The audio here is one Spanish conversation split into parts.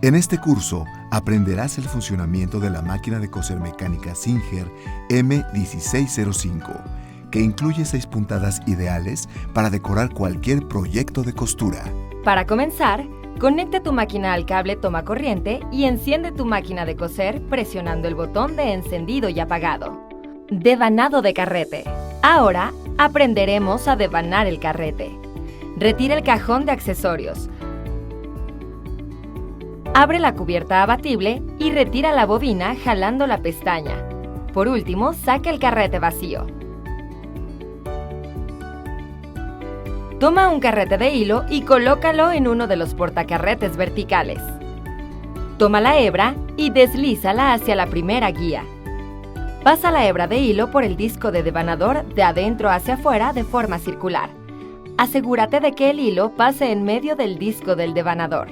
En este curso aprenderás el funcionamiento de la máquina de coser mecánica Singer M1605, que incluye 6 puntadas ideales para decorar cualquier proyecto de costura. Para comenzar, conecta tu máquina al cable toma corriente y enciende tu máquina de coser presionando el botón de encendido y apagado. Devanado de carrete. Ahora aprenderemos a devanar el carrete. Retira el cajón de accesorios. Abre la cubierta abatible y retira la bobina jalando la pestaña. Por último, saca el carrete vacío. Toma un carrete de hilo y colócalo en uno de los portacarretes verticales. Toma la hebra y deslízala hacia la primera guía. Pasa la hebra de hilo por el disco de devanador de adentro hacia afuera de forma circular. Asegúrate de que el hilo pase en medio del disco del devanador.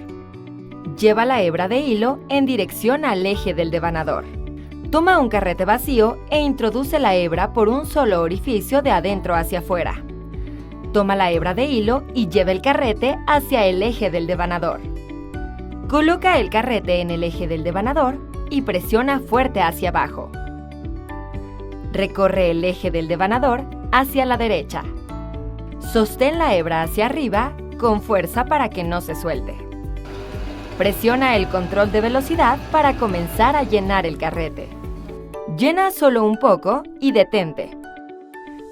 Lleva la hebra de hilo en dirección al eje del devanador. Toma un carrete vacío e introduce la hebra por un solo orificio de adentro hacia afuera. Toma la hebra de hilo y lleva el carrete hacia el eje del devanador. Coloca el carrete en el eje del devanador y presiona fuerte hacia abajo. Recorre el eje del devanador hacia la derecha. Sostén la hebra hacia arriba con fuerza para que no se suelte. Presiona el control de velocidad para comenzar a llenar el carrete. Llena solo un poco y detente.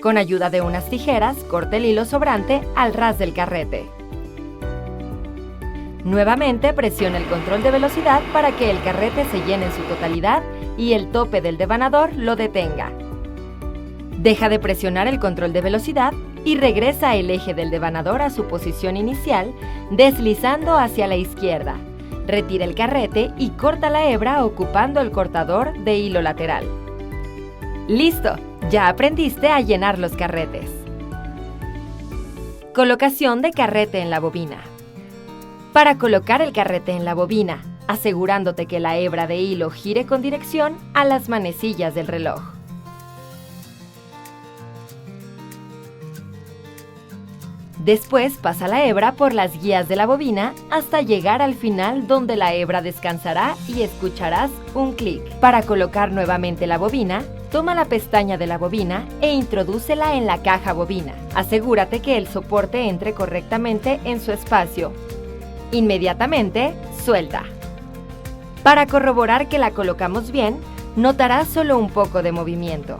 Con ayuda de unas tijeras, corta el hilo sobrante al ras del carrete. Nuevamente presiona el control de velocidad para que el carrete se llene en su totalidad y el tope del devanador lo detenga. Deja de presionar el control de velocidad y regresa el eje del devanador a su posición inicial, deslizando hacia la izquierda. Retira el carrete y corta la hebra ocupando el cortador de hilo lateral. ¡Listo! Ya aprendiste a llenar los carretes. Colocación de carrete en la bobina. Para colocar el carrete en la bobina, asegurándote que la hebra de hilo gire con dirección a las manecillas del reloj. Después pasa la hebra por las guías de la bobina hasta llegar al final donde la hebra descansará y escucharás un clic. Para colocar nuevamente la bobina, toma la pestaña de la bobina e introdúcela en la caja bobina. Asegúrate que el soporte entre correctamente en su espacio. Inmediatamente, suelta. Para corroborar que la colocamos bien, notarás solo un poco de movimiento.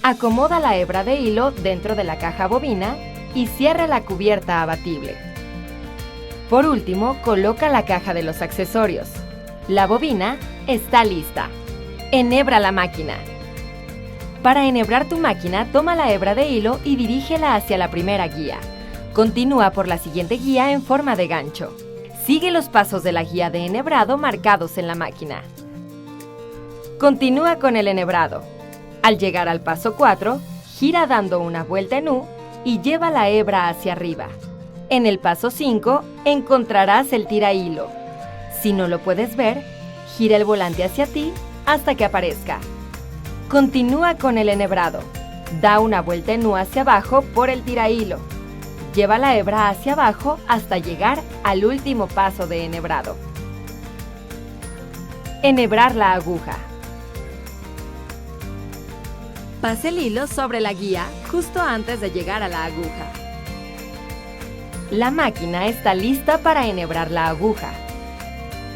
Acomoda la hebra de hilo dentro de la caja bobina y cierra la cubierta abatible. Por último, coloca la caja de los accesorios. La bobina está lista. Enhebra la máquina. Para enhebrar tu máquina, toma la hebra de hilo y dirígela hacia la primera guía. Continúa por la siguiente guía en forma de gancho. Sigue los pasos de la guía de enhebrado marcados en la máquina. Continúa con el enhebrado. Al llegar al paso 4, gira dando una vuelta en U y lleva la hebra hacia arriba. En el paso 5 encontrarás el tirahilo. Si no lo puedes ver, gira el volante hacia ti hasta que aparezca. Continúa con el enhebrado. Da una vuelta en U hacia abajo por el tirahilo. Lleva la hebra hacia abajo hasta llegar al último paso de enhebrado. Enhebrar la aguja. Pase el hilo sobre la guía justo antes de llegar a la aguja. La máquina está lista para enhebrar la aguja.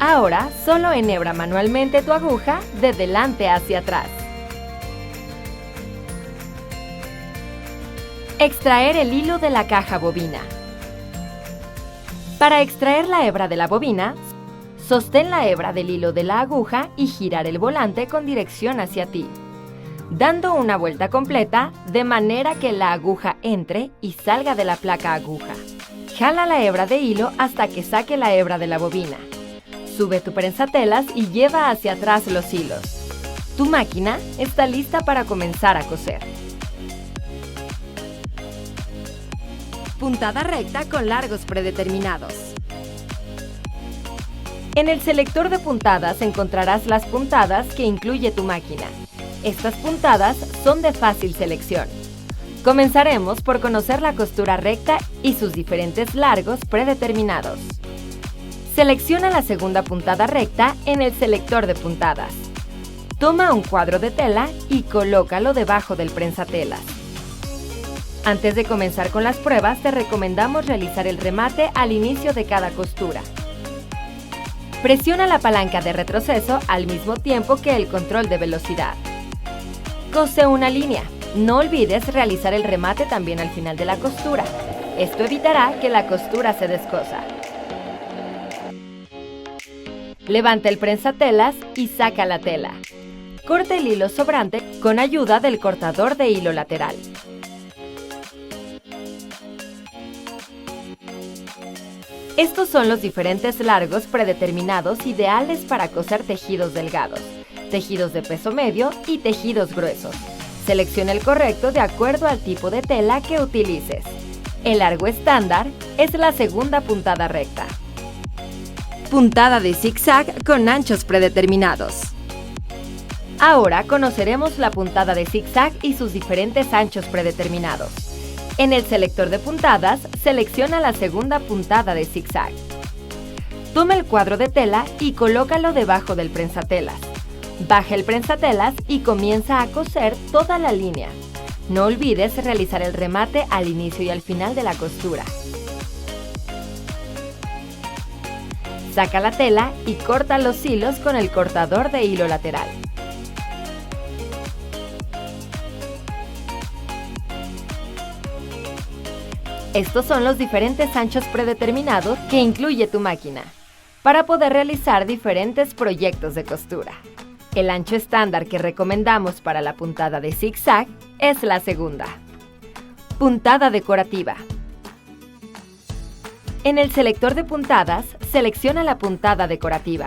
Ahora solo enhebra manualmente tu aguja de delante hacia atrás. Extraer el hilo de la caja bobina. Para extraer la hebra de la bobina, sostén la hebra del hilo de la aguja y girar el volante con dirección hacia ti, dando una vuelta completa de manera que la aguja entre y salga de la placa aguja. Jala la hebra de hilo hasta que saque la hebra de la bobina. Sube tu prensatelas y lleva hacia atrás los hilos. Tu máquina está lista para comenzar a coser. Puntada recta con largos predeterminados. En el selector de puntadas encontrarás las puntadas que incluye tu máquina. Estas puntadas son de fácil selección. Comenzaremos por conocer la costura recta y sus diferentes largos predeterminados. Selecciona la segunda puntada recta en el selector de puntadas. Toma un cuadro de tela y colócalo debajo del prensatelas. Antes de comenzar con las pruebas, te recomendamos realizar el remate al inicio de cada costura. Presiona la palanca de retroceso al mismo tiempo que el control de velocidad. Cose una línea. No olvides realizar el remate también al final de la costura. Esto evitará que la costura se descosa. Levanta el prensatelas y saca la tela. Corta el hilo sobrante con ayuda del cortador de hilo lateral. Estos son los diferentes largos predeterminados ideales para coser tejidos delgados, tejidos de peso medio y tejidos gruesos. Selecciona el correcto de acuerdo al tipo de tela que utilices. El largo estándar es la segunda puntada recta. Puntada de zigzag con anchos predeterminados. Ahora conoceremos la puntada de zigzag y sus diferentes anchos predeterminados. En el selector de puntadas, selecciona la segunda puntada de zigzag. Toma el cuadro de tela y colócalo debajo del prensatelas. Baja el prensatelas y comienza a coser toda la línea. No olvides realizar el remate al inicio y al final de la costura. Saca la tela y corta los hilos con el cortador de hilo lateral. Estos son los diferentes anchos predeterminados que incluye tu máquina para poder realizar diferentes proyectos de costura. El ancho estándar que recomendamos para la puntada de zigzag es la segunda. Puntada decorativa. En el selector de puntadas, selecciona la puntada decorativa.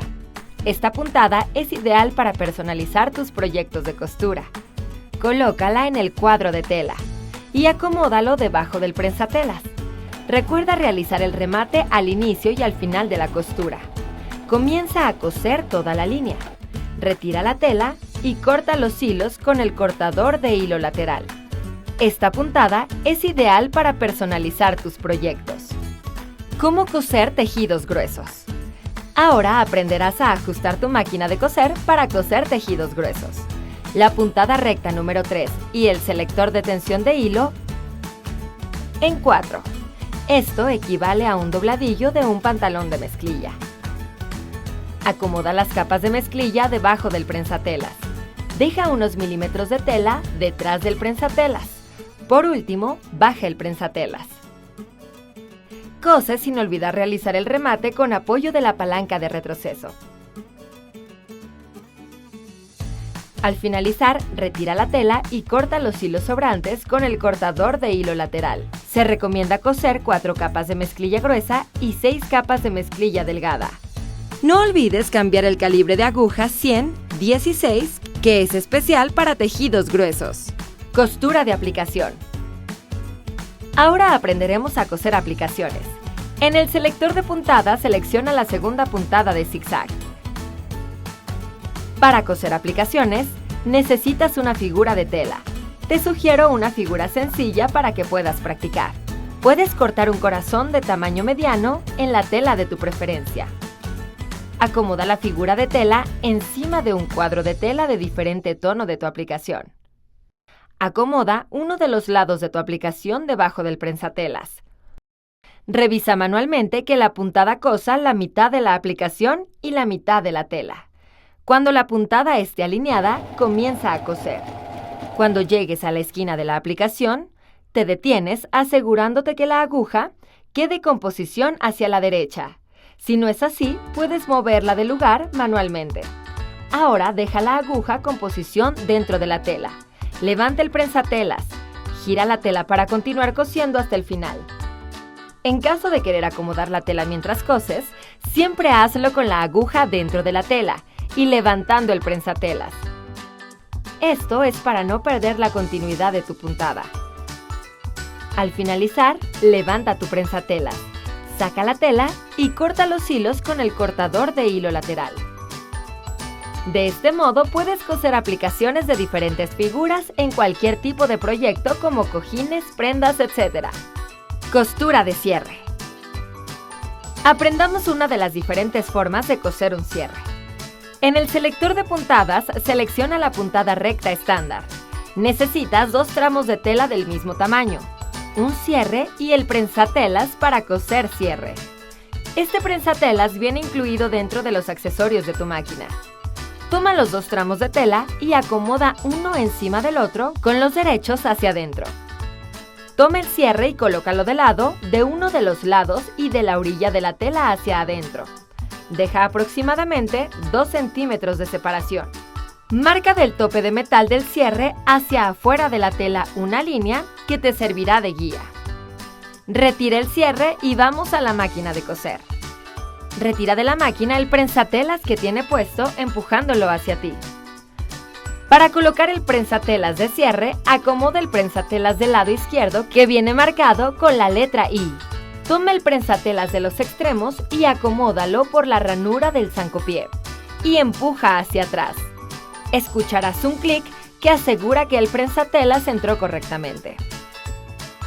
Esta puntada es ideal para personalizar tus proyectos de costura. Colócala en el cuadro de tela y acomódalo debajo del prensatelas. Recuerda realizar el remate al inicio y al final de la costura. Comienza a coser toda la línea. Retira la tela y corta los hilos con el cortador de hilo lateral. Esta puntada es ideal para personalizar tus proyectos. ¿Cómo coser tejidos gruesos? Ahora aprenderás a ajustar tu máquina de coser para coser tejidos gruesos. La puntada recta número 3 y el selector de tensión de hilo en 4. Esto equivale a un dobladillo de un pantalón de mezclilla. Acomoda las capas de mezclilla debajo del prensatelas. Deja unos milímetros de tela detrás del prensatelas. Por último, baja el prensatelas. Cose sin olvidar realizar el remate con apoyo de la palanca de retroceso. Al finalizar, retira la tela y corta los hilos sobrantes con el cortador de hilo lateral. Se recomienda coser 4 capas de mezclilla gruesa y 6 capas de mezclilla delgada. No olvides cambiar el calibre de aguja 100-16, que es especial para tejidos gruesos. Costura de aplicación. Ahora aprenderemos a coser aplicaciones. En el selector de puntada, selecciona la segunda puntada de zigzag. Para coser aplicaciones, necesitas una figura de tela. Te sugiero una figura sencilla para que puedas practicar. Puedes cortar un corazón de tamaño mediano en la tela de tu preferencia. Acomoda la figura de tela encima de un cuadro de tela de diferente tono de tu aplicación. Acomoda uno de los lados de tu aplicación debajo del prensatelas. Revisa manualmente que la puntada cosa la mitad de la aplicación y la mitad de la tela. Cuando la puntada esté alineada, comienza a coser. Cuando llegues a la esquina de la aplicación, te detienes asegurándote que la aguja quede con posición hacia la derecha. Si no es así, puedes moverla de lugar manualmente. Ahora deja la aguja con posición dentro de la tela. Levanta el prensatelas. Gira la tela para continuar cosiendo hasta el final. En caso de querer acomodar la tela mientras coses, siempre hazlo con la aguja dentro de la tela y levantando el prensatelas. Esto es para no perder la continuidad de tu puntada. Al finalizar, levanta tu prensatelas, saca la tela y corta los hilos con el cortador de hilo lateral. De este modo puedes coser aplicaciones de diferentes figuras en cualquier tipo de proyecto como cojines, prendas, etc. Costura de cierre. Aprendamos una de las diferentes formas de coser un cierre. En el selector de puntadas, selecciona la puntada recta estándar. Necesitas 2 tramos de tela del mismo tamaño, un cierre y el prensatelas para coser cierre. Este prensatelas viene incluido dentro de los accesorios de tu máquina. Toma los 2 tramos de tela y acomoda uno encima del otro con los derechos hacia adentro. Toma el cierre y colócalo de lado, de uno de los lados y de la orilla de la tela hacia adentro. Deja aproximadamente 2 centímetros de separación. Marca del tope de metal del cierre hacia afuera de la tela una línea que te servirá de guía. Retira el cierre y vamos a la máquina de coser. Retira de la máquina el prensatelas que tiene puesto empujándolo hacia ti. Para colocar el prensatelas de cierre, acomoda el prensatelas del lado izquierdo que viene marcado con la letra I. Toma el prensatelas de los extremos y acomódalo por la ranura del zancopié y empuja hacia atrás. Escucharás un clic que asegura que el prensatelas entró correctamente.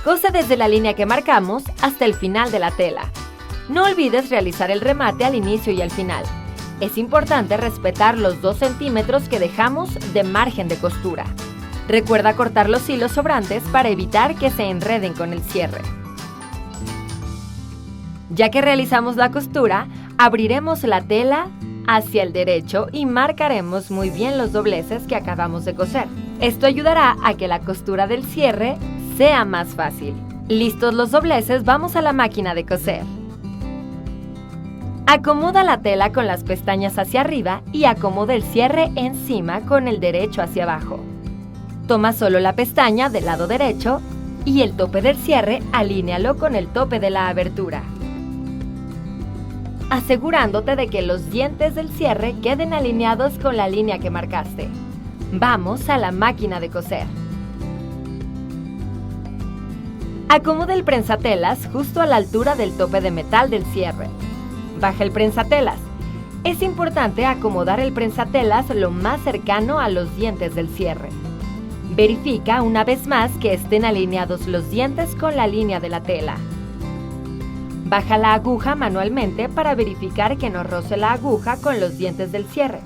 Cose desde la línea que marcamos hasta el final de la tela. No olvides realizar el remate al inicio y al final. Es importante respetar los 2 centímetros que dejamos de margen de costura. Recuerda cortar los hilos sobrantes para evitar que se enreden con el cierre. Ya que realizamos la costura, abriremos la tela hacia el derecho y marcaremos muy bien los dobleces que acabamos de coser. Esto ayudará a que la costura del cierre sea más fácil. Listos los dobleces, vamos a la máquina de coser. Acomoda la tela con las pestañas hacia arriba y acomoda el cierre encima con el derecho hacia abajo. Toma solo la pestaña del lado derecho y el tope del cierre alínealo con el tope de la abertura, asegurándote de que los dientes del cierre queden alineados con la línea que marcaste. Vamos a la máquina de coser. Acomoda el prensatelas justo a la altura del tope de metal del cierre. Baja el prensatelas. Es importante acomodar el prensatelas lo más cercano a los dientes del cierre. Verifica una vez más que estén alineados los dientes con la línea de la tela. Baja la aguja manualmente para verificar que no roce la aguja con los dientes del cierre.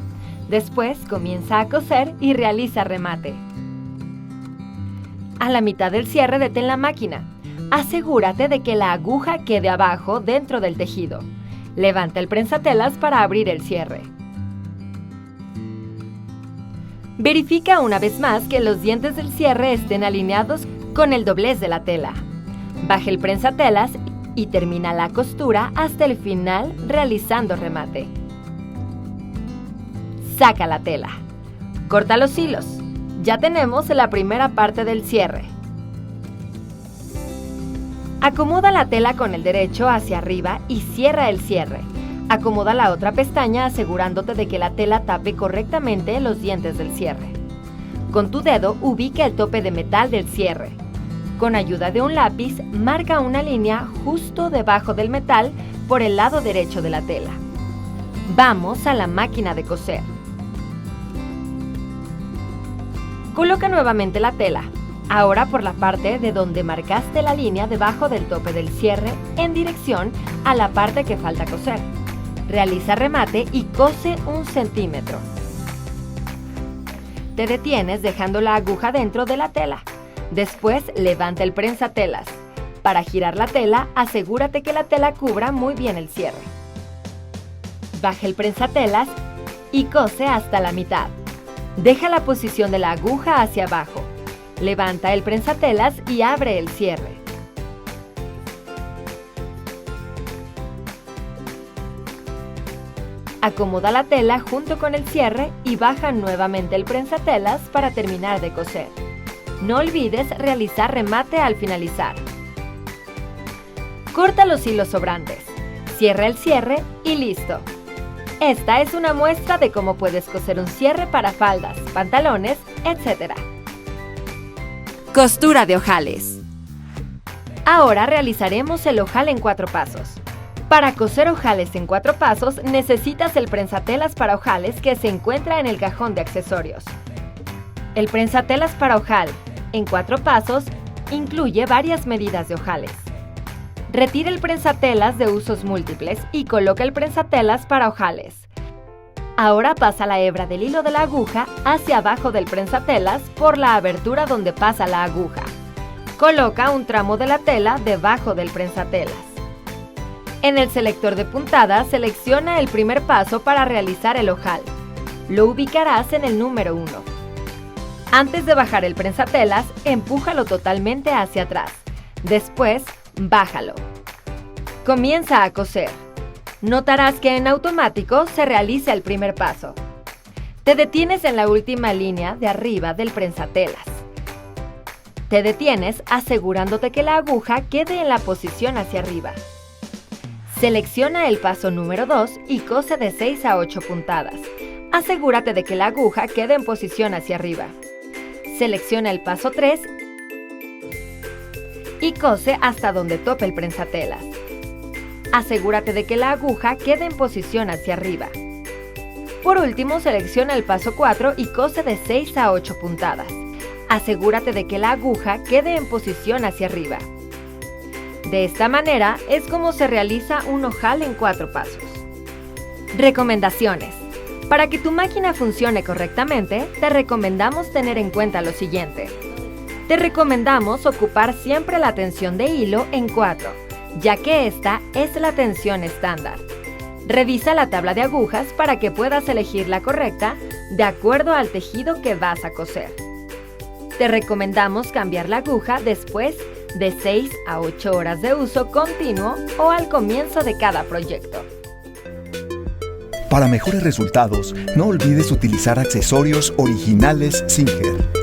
Después comienza a coser y realiza remate. A la mitad del cierre detén la máquina. Asegúrate de que la aguja quede abajo dentro del tejido. Levanta el prensatelas para abrir el cierre. Verifica una vez más que los dientes del cierre estén alineados con el doblez de la tela. Baja el prensatelas y termina la costura hasta el final realizando remate. Saca la tela. Corta los hilos. Ya tenemos la primera parte del cierre. Acomoda la tela con el derecho hacia arriba y cierra el cierre. Acomoda la otra pestaña asegurándote de que la tela tape correctamente los dientes del cierre. Con tu dedo ubica el tope de metal del cierre. Con ayuda de un lápiz, marca una línea justo debajo del metal por el lado derecho de la tela. Vamos a la máquina de coser. Coloca nuevamente la tela. Ahora por la parte de donde marcaste la línea debajo del tope del cierre en dirección a la parte que falta coser. Realiza remate y cose 1 centímetro. Te detienes dejando la aguja dentro de la tela. Después levanta el prensatelas. Para girar la tela, asegúrate que la tela cubra muy bien el cierre. Baja el prensatelas y cose hasta la mitad. Deja la posición de la aguja hacia abajo. Levanta el prensatelas y abre el cierre. Acomoda la tela junto con el cierre y baja nuevamente el prensatelas para terminar de coser. No olvides realizar remate al finalizar. Corta los hilos sobrantes. Cierra el cierre y listo. Esta es una muestra de cómo puedes coser un cierre para faldas, pantalones, etc. Costura de ojales. Ahora realizaremos el ojal en 4 pasos. Para coser ojales en 4 pasos necesitas el prensatelas para ojales que se encuentra en el cajón de accesorios. El prensatelas para ojal en 4 pasos incluye varias medidas de ojales. Retira el prensatelas de usos múltiples y coloca el prensatelas para ojales. Ahora pasa la hebra del hilo de la aguja hacia abajo del prensatelas por la abertura donde pasa la aguja. Coloca un tramo de la tela debajo del prensatelas. En el selector de puntada, selecciona el primer paso para realizar el ojal. Lo ubicarás en el número 1. Antes de bajar el prensatelas, empújalo totalmente hacia atrás. Después, bájalo. Comienza a coser. Notarás que en automático se realiza el primer paso. Te detienes en la última línea de arriba del prensatelas. Te detienes asegurándote que la aguja quede en la posición hacia arriba. Selecciona el paso número 2 y cose de 6 a 8 puntadas. Asegúrate de que la aguja quede en posición hacia arriba. Selecciona el paso 3 y cose hasta donde tope el prensatelas. Asegúrate de que la aguja quede en posición hacia arriba. Por último, selecciona el paso 4 y cose de 6 a 8 puntadas. Asegúrate de que la aguja quede en posición hacia arriba. De esta manera es como se realiza un ojal en 4 pasos. Recomendaciones. Para que tu máquina funcione correctamente, te recomendamos tener en cuenta lo siguiente. Te recomendamos ocupar siempre la tensión de hilo en 4, ya que esta es la tensión estándar. Revisa la tabla de agujas para que puedas elegir la correcta de acuerdo al tejido que vas a coser. Te recomendamos cambiar la aguja después de 6 a 8 horas de uso continuo o al comienzo de cada proyecto. Para mejores resultados, no olvides utilizar accesorios originales Singer.